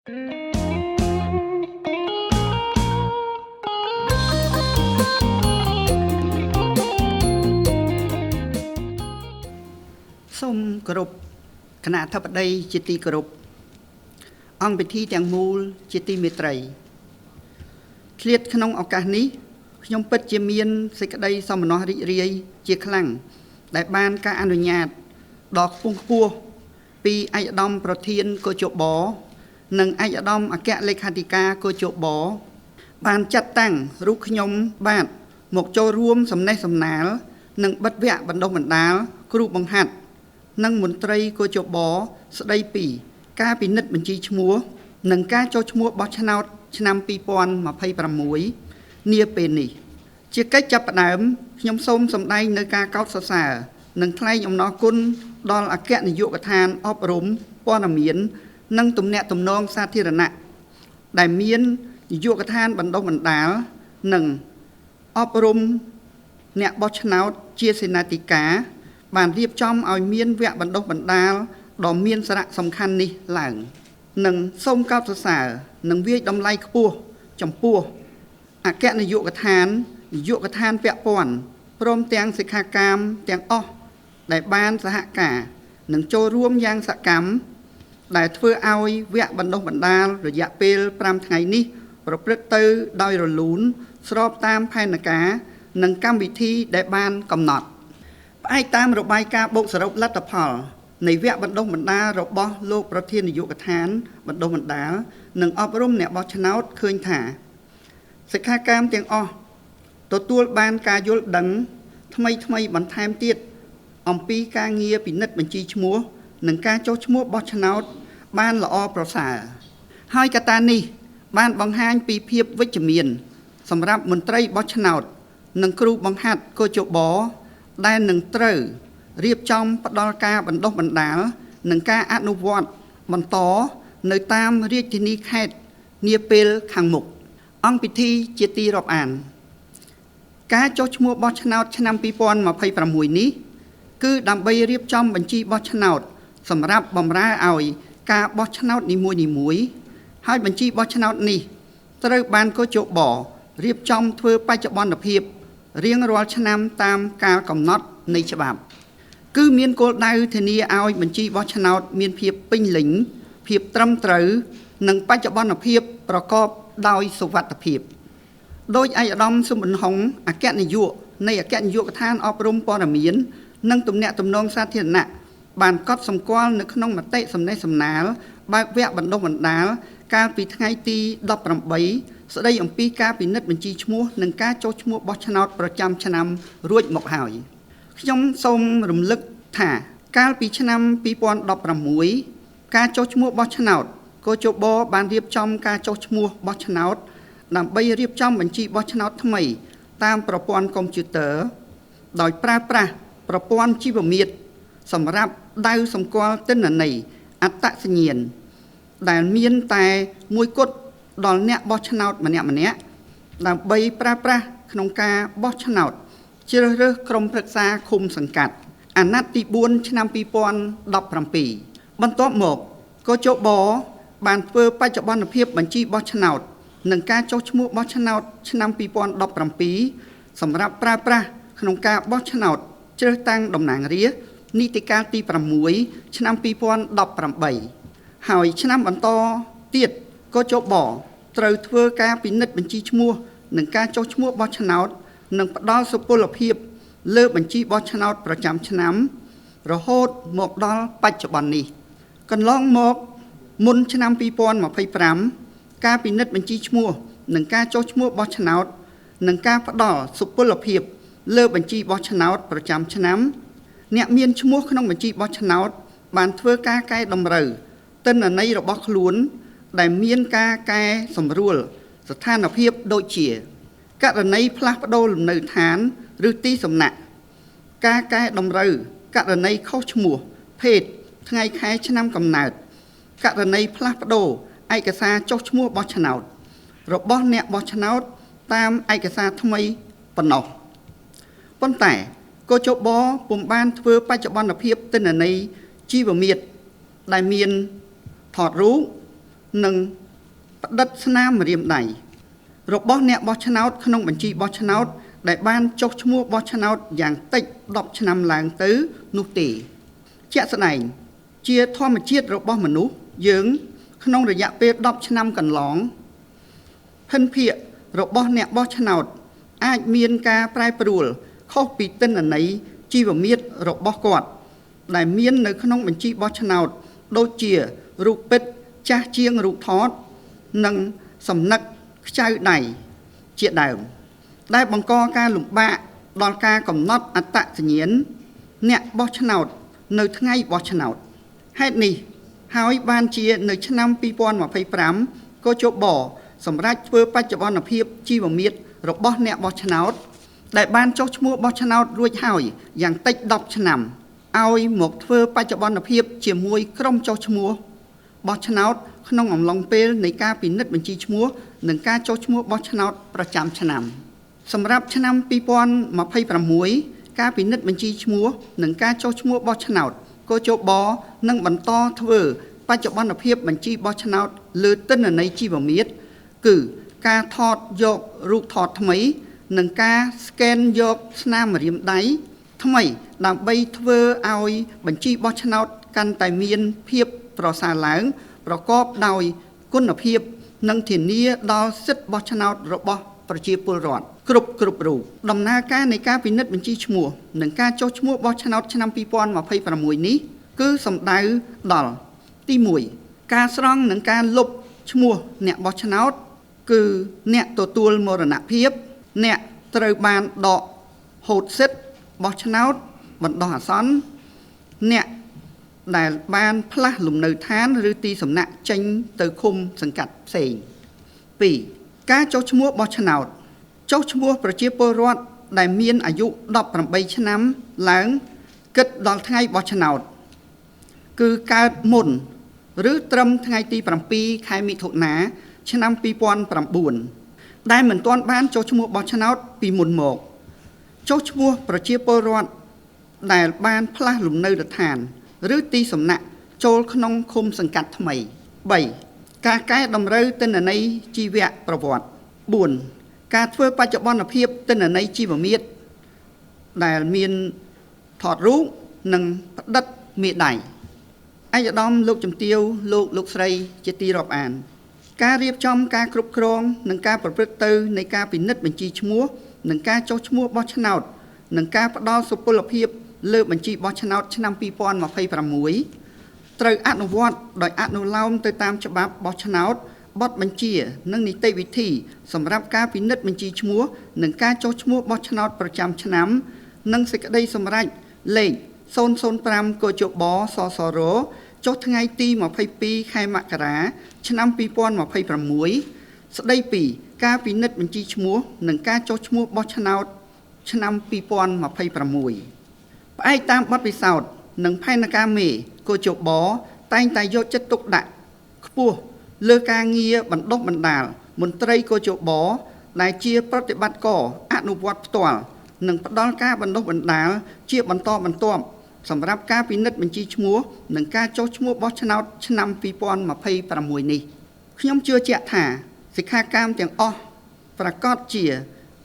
សូមគោរពគណៈអធិបតីជាទីគោរពអង្គពិធីទាំងមូលជាទីមេត្រីឆ្លៀតក្នុងឱកាសនេះខ្ញុំពិតជាមានសេចក្តីសោមនស្សរីករាយជាខ្លាំងដែលបានការអនុញ្ញាតដ៏ខ្ពង់ខ្ពស់ពីឯកឧត្តមប្រធានកោជបនិងឯកឧត្តមអគ្គលេខាធិការកោជបបានចាត់តាំងរូបខ្ញុំបាទមកចូលរួមសំណេះសំណាលនិងបិទវគ្គបណ្ដុះបណ្ដាលគ្រូបង្ហាត់និងមន្ត្រីកោជបស្ដីពីការពិនិត្យបញ្ជីឈ្មោះនិងការចុះឈ្មោះបោះឆ្នោតឆ្នាំ2026នាពេលនេះជាកិច្ចចាប់ផ្ដើមខ្ញុំសូមសម្ដែងនៅការកោតសរសើរនិងថ្លែងអំណរគុណដល់អគ្គនាយកដ្ឋានអប់រំព័ត៌មាននិងទំនាក់ទំនងសាធារណៈដែលមាននាយកដ្ឋានបណ្ដុះបណ្ដាលនិងអប់រំអ្នកបោះឆ្នោតជាសេនាធិការបានរៀបចំឲ្យមានវគ្គបណ្ដុះបណ្ដាលដ៏មានសារៈសំខាន់នេះឡើងនិងសូមកោតសរសើរនិងវាយតម្លៃខ្ពស់ចំពោះអគ្គនាយកដ្ឋាននាយកដ្ឋានពាក់ព័ន្ធព្រមទាំងសិក្ខាកាមទាំងអស់ដែលបានសហការនិងចូលរួមយ៉ាងសកម្មដែលធ្វើឲ្យវគ្គបណ្ដុះបណ្ដាលរយៈពេល5ថ្ងៃនេះប្រព្រឹត្តទៅដោយរលូនស្របតាមផែនការនិងកម្មវិធីដែលបានកំណត់ផ្អែកតាមរបាយការណ៍បូកសរុបលទ្ធផលនៃវគ្គបណ្ដុះបណ្ដាលរបស់លោកប្រធាននាយកដ្ឋានបណ្ដុះបណ្ដាលនិងអប់រំអ្នកបោះឆ្នោតឃើញថាសិក្ខាកាមទាំងអស់ទទួលបានការយល់ដឹងថ្មីបន្ថែមទៀតអំពីការងារពិនិត្យបញ្ជីឈ្មោះនិងការចុះឈ្មោះបោះឆ្នោតបានល្អប្រសើរហើយកត្តានេះបានបង្ហាញពីភាពវិជ្ជមានសម្រាប់មន្ត្រីបោះឆ្នោតនិងគ្រូបង្ហាត់កោជបដែលនឹងត្រូវរៀបចំផ្ដល់ការបណ្ដុះបណ្ដាលនិងការអនុវត្តបន្តនៅតាមរាជធានីខេត្តនាពេលខាងមុខអង្គពិធីជាទីរាប់អានការចុះឈ្មោះបោះឆ្នោតឆ្នាំ2026នេះគឺដើម្បីរៀបចំបញ្ជីបោះឆ្នោតសម្រាប់បម្រើឲ្យការបោះឆ្នោតនីមួយៗហើយបញ្ជីបោះឆ្នោតនេះត្រូវបានកោជបរៀបចំធ្វើបច្ចុប្បន្នភាពរៀងរាល់ឆ្នាំតាមការកំណត់នៃច្បាប់គឺមានគោលដៅធានាឲ្យបញ្ជីបោះឆ្នោតមានភាពពេញលេញភាពត្រឹមត្រូវនិងបច្ចុប្បន្នភាពប្រកបដោយសុវត្ថិភាពដោយឯកឧត្តមសុបិនហុងអគ្គនាយកនៃអគ្គនាយកដ្ឋានអប់រំព័ត៌មាននិងទំនាក់ទំនងសាធារណៈបានកត់សម្គាល់នៅក្នុងមតិសំណេះសំណាលបែបវគ្គបណ្ដុះបណ្ដាលកាលពីថ្ងៃទី18ស្ដីអំពីការពិនិត្យបញ្ជីឈ្មោះនិងការចុះឈ្មោះបោះឆ្នោតប្រចាំឆ្នាំរួចមកហើយខ្ញុំសូមរំលឹកថាកាលពីឆ្នាំ2016ការចុះឈ្មោះបោះឆ្នោតកោជបបានរៀបចំការចុះឈ្មោះបោះឆ្នោតដើម្បីរៀបចំបញ្ជីបោះឆ្នោតថ្មីតាមប្រព័ន្ធកុំព្យូទ័រដោយប្រើប្រាស់ប្រព័ន្ធជីវមាត្រសម្រាប់ដៅសម្គាល់ទិន្នន័យអត្តសញ្ញាណដែលមានតែមួយគត់ដល់អ្នកបោះឆ្នោតម្នាក់ៗដើម្បីប្រើប្រាស់ក្នុងការបោះឆ្នោតជ្រើសរើសក្រុមប្រឹក្សាឃុំសង្កាត់អាណត្តិទី4ឆ្នាំ2017បន្ទាប់មកកោជបបានធ្វើបច្ចុប្បន្នភាពបញ្ជីបោះឆ្នោតនិងការចុះឈ្មោះបោះឆ្នោតឆ្នាំ2017សម្រាប់ប្រើប្រាស់ក្នុងការបោះឆ្នោតជ្រើសតាំងតំណាងរាស្ត្រនីតិកាលទី6ឆ្នាំ2018ហើយឆ្នាំបន្តទៀតកោជបត្រូវធ្វើការពិនិត្យបញ្ជីឈ្មោះនិងការចុះឈ្មោះបោះឆ្នោតនិងផ្ដល់សុពលភាពលើបញ្ជីបោះឆ្នោតប្រចាំឆ្នាំរហូតមកដល់បច្ចុប្បន្ននេះកន្លងមកមុនឆ្នាំ2025ការពិនិត្យបញ្ជីឈ្មោះនិងការចុះឈ្មោះបោះឆ្នោតនិងការផ្ដល់សុពលភាពលើបញ្ជីបោះឆ្នោតប្រចាំឆ្នាំអ្នកមានឈ្មោះក្នុងបញ្ជីបោះឆ្នោតបានធ្វើការកែតម្រូវទិន្នន័យរបស់ខ្លួនដែលមានការកែសម្រួលស្ថានភាពដូចជាករណីផ្លាស់ប្ដូរលំនៅឋានឬទីសំណាក់ការកែតម្រូវករណីខុសឈ្មោះភេទថ្ងៃខែឆ្នាំកំណើតករណីផ្លាស់ប្ដូរឯកសារចុះឈ្មោះបោះឆ្នោតរបស់អ្នកបោះឆ្នោតតាមឯកសារថ្មីប៉ុណ្ណោះប៉ុន្តែកោជបពុំបានធ្វើបច្ចុប្បន្នភាពទិន្នន័យជីវមាត្រដែលមានថតរូប និងផ្តិតស្នាមម្រាមដៃរបស់អ្នកបោះឆ្នោតក្នុងបញ្ជីបោះឆ្នោតដែលបានចុះឈ្មោះបោះឆ្នោតយ៉ាងតិច10ឆ្នាំឡើងទៅនោះទេជាក់ស្ដែងជាធម្មជាតិរបស់មនុស្សយើងក្នុងរយៈពេល10ឆ្នាំកន្លងភិនភាគរបស់អ្នកបោះឆ្នោតអាចមានការប្រែប្រួលខុសពីទិន្នន័យជីវមាត្ររបស់គាត់ដែលមាននៅក្នុងបញ្ជីបោះឆ្នោតដូចជារូបពិតចាស់ជាងរូបថតនិងសំណឹកខ្ចៅដៃជាដើមដែលបង្កការលំបាកដល់ការកំណត់អត្តសញ្ញាណអ្នកបោះឆ្នោតនៅថ្ងៃបោះឆ្នោតហេតុនេះហើយបានជានៅឆ្នាំ2025កជបសម្រាប់ធ្វើបច្ចុប្បន្នភាពជីវមាត្ររបស់អ្នកបោះឆ្នោតដែលបានចុះឈ្មោះបោះឆ្នោតរួចហើយយ៉ាងតិច10ឆ្នាំឲ្យមកធ្វើបច្ចុប្បន្នភាពជាមួយក្រុមចុះឈ្មោះបោះឆ្នោតក្នុងអំឡុងពេលនៃការពិនិត្យបញ្ជីឈ្មោះនិងការចុះឈ្មោះបោះឆ្នោតប្រចាំឆ្នាំសម្រាប់ឆ្នាំ2026ការពិនិត្យបញ្ជីឈ្មោះនិងការចុះឈ្មោះបោះឆ្នោតកជបនឹងបន្តធ្វើបច្ចុប្បន្នភាពបញ្ជីបោះឆ្នោតលើទិន្នន័យជីវមាត្រគឺការថតយករូបថតថ្មីនិងការស្កេនយកស្នាមម្រាមដៃថ្មីដើម្បីធ្វើឲ្យបញ្ជីបោះឆ្នោតកាន់តែមានភាពប្រសើរឡើងប្រកបដោយគុណភាពនិងធានាដល់សិទ្ធិបោះឆ្នោតរបស់ប្រជាពលរដ្ឋគ្រប់រូបដំណើរការនៃការពិនិត្យបញ្ជីឈ្មោះនិងការចុះឈ្មោះបោះឆ្នោតឆ្នាំ2026នេះគឺសំដៅដល់ទី1ការស្រង់និងការលុបឈ្មោះអ្នកបោះឆ្នោតគឺអ្នកទទួលមរណភាពអ្នកត្រូវបានដកហូតសិទ្ធិបោះឆ្នោតបណ្ដោះអាសន្នអ្នកដែលបានផ្លាស់លំនៅឋានឬទីសំណាក់ចេញទៅឃុំសង្កាត់ផ្សេង2ការចុះឈ្មោះបោះឆ្នោតចុះឈ្មោះប្រជាពលរដ្ឋដែលមានអាយុ18ឆ្នាំឡើងគិតដល់ថ្ងៃបោះឆ្នោតគឺកើតមុនឬត្រឹមថ្ងៃទី7ខែមិថុនាឆ្នាំ2009ដែលមិនទាន់បានចុះឈ្មោះបោះឆ្នោតពីមុនមកចុះឈ្មោះប្រជាពលរដ្ឋដែលបានផ្លាស់លំនៅដ្ឋានឬទីសំណាក់ចូលក្នុងឃុំសង្កាត់ថ្មី3ការកែតម្រូវទិន្នន័យជីវប្រវត្តិ4ការធ្វើបច្ចុប្បន្នភាពទិន្នន័យជីវមាត្រដែលមានថតរូបនិងផ្តិតមេដៃឯកឧត្តមលោកជំទាវលោកស្រីជាទីរាប់អានការរៀបចំការគ្រប់គ្រងនិងការប្រព្រឹត្តទៅនៃការពិនិត្យបញ្ជីឈ្មោះនិងការចុះឈ្មោះបោះឆ្នោតនិងការផ្ដល់សុពលភាពលើបញ្ជីបោះឆ្នោតឆ្នាំ2026ត្រូវអនុវត្តដោយអនុលោមទៅតាមច្បាប់បោះឆ្នោតបទបញ្ជានិងនីតិវិធីសម្រាប់ការពិនិត្យបញ្ជីឈ្មោះនិងការចុះឈ្មោះបោះឆ្នោតប្រចាំឆ្នាំនិងសេចក្តីសម្រេចលេខ005កជបសសរចុះថ្ងៃទី22ខែមករាឆ្នាំ2026ស្តីពីការពិនិត្យបញ្ជីឈ្មោះនិងការចុះឈ្មោះបោះឆ្នោតឆ្នាំ2026ផ្អែកតាមបទពិសោធន៍និងផែនការមេកជបតែងតែយកចិត្តទុកដាក់ខ្ពស់លើការងារបណ្ដុះបណ្ដាលមន្ត្រីកជបដែលជាប្រតិបត្តិការអនុវត្តផ្ទាល់និងផ្ដល់ការបណ្ដុះបណ្ដាលជាបន្តបន្ទាប់សម្រាប់ការពិនិត្យបញ្ជីឈ្មោះនិងការចុះឈ្មោះបោះឆ្នោតឆ្នាំ2026នេះខ្ញុំជឿជាក់ថាសិក្ខាកាមទាំងអស់ប្រកាសជា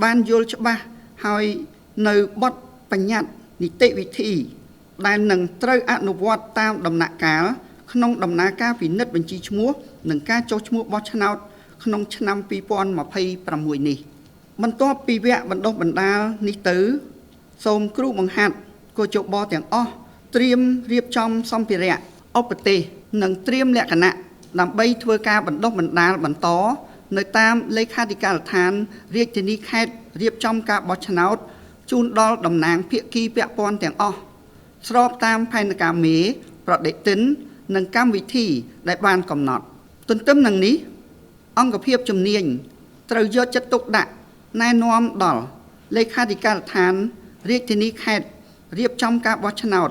បានយល់ច្បាស់ហើយនៅបទបញ្ញត្តិនីតិវិធីដែលនឹងត្រូវអនុវត្តតាមដំណាក់កាលក្នុងដំណើរការពិនិត្យបញ្ជីឈ្មោះនិងការចុះឈ្មោះបោះឆ្នោតក្នុងឆ្នាំ2026នេះបន្ទាប់ពីវគ្គបណ្ដុះបណ្ដាលនេះទៅសូមគ្រូបង្ហាត់កជបទាំងអស់ត្រៀមរៀបចំសម្ភារៈឧបទេសនិងត្រៀមលក្ខណៈដើម្បីធ្វើការបណ្ដុះបណ្ដាលបន្តនៅតាមលេខាធិការដ្ឋានរាជធានីខេត្តរៀបចំការបោះឆ្នោតជូនដល់តំណាងភាគីពាក់ព័ន្ធទាំងអស់ស្របតាមផែនការមេប្រតិទិននិងកម្មវិធីដែលបានកំណត់ទន្ទឹមនឹងនេះអង្គភាពជំនាញត្រូវយកចិត្តទុកដាក់ណែនាំដល់លេខាធិការដ្ឋានរាជធានីខេត្តរៀបចំការបោះឆ្នោត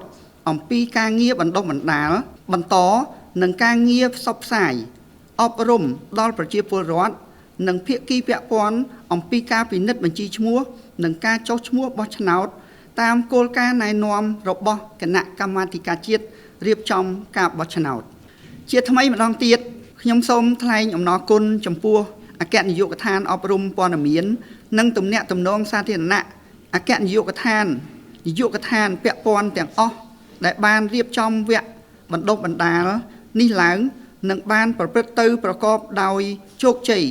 អំពីការងារបណ្ដុះបណ្ដាលបន្តនិងការងារផ្សព្វផ្សាយអប់រំដល់ប្រជាពលរដ្ឋនិងភាគីពាក់ព័ន្ធអំពីការពិនិត្យបញ្ជីឈ្មោះនិងការចុះឈ្មោះបោះឆ្នោតតាមគោលការណ៍ណែនាំរបស់គណៈកម្មាធិការជាតិរៀបចំការបោះឆ្នោតជាថ្មីម្ដងទៀត ខ្ញុំសូមថ្លែងអំណរគុណចំពោះអគ្គនាយកដ្ឋានអប់រំព័ត៌មាននិងទំនាក់ទំនងសាធារណៈអគ្គនាយកដ្ឋានពាក់ព័ន្ធទាំងអស់ដែលបានរៀបចំវគ្គបណ្ដុះបណ្ដាលនេះឡើងនិងបានប្រព្រឹត្តទៅប្រកបដោយជោគជ័យ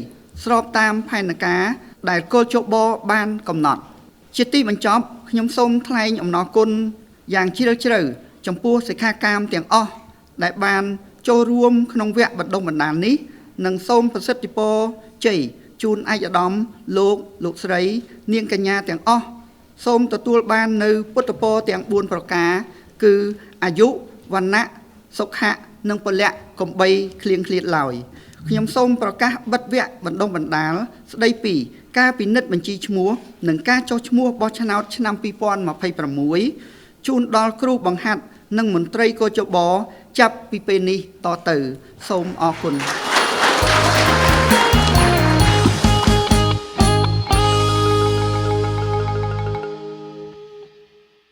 ស្របតាមផែនការដែលគលជបបានកំណត់ជាទីបញ្ចប់ខ្ញុំសូមថ្លែងអំណរគុណយ៉ាងជ្រាលជ្រៅចំពោះសិក្ខាកាមទាំងអស់ដែលបានចូលរួមក្នុងវគ្គបណ្ដុះបណ្ដាលនេះនិងសូមប្រសិទ្ធពរជ័យជូនឯកឧត្តមលោកស្រីនាងកញ្ញាទាំងអស់សូមទទួលបាននៅពុទ្ធពរទាំង4ប្រការគឺអាយុវណ្ណៈសុខៈនិងពលៈកំបីឃ្លៀងឃ្លាតឡើយខ្ញុំសូមប្រកាសបិទវគ្គបណ្ដុះបណ្ដាលស្ដីពីការពិនិត្យបញ្ជីឈ្មោះនិងការចុះឈ្មោះបោះឆ្នោតឆ្នាំ2026ជូនដល់គ្រូបង្ហាត់និងមន្ត្រីកោជបចាប់ពីពេលនេះតទៅសូមអរគុណ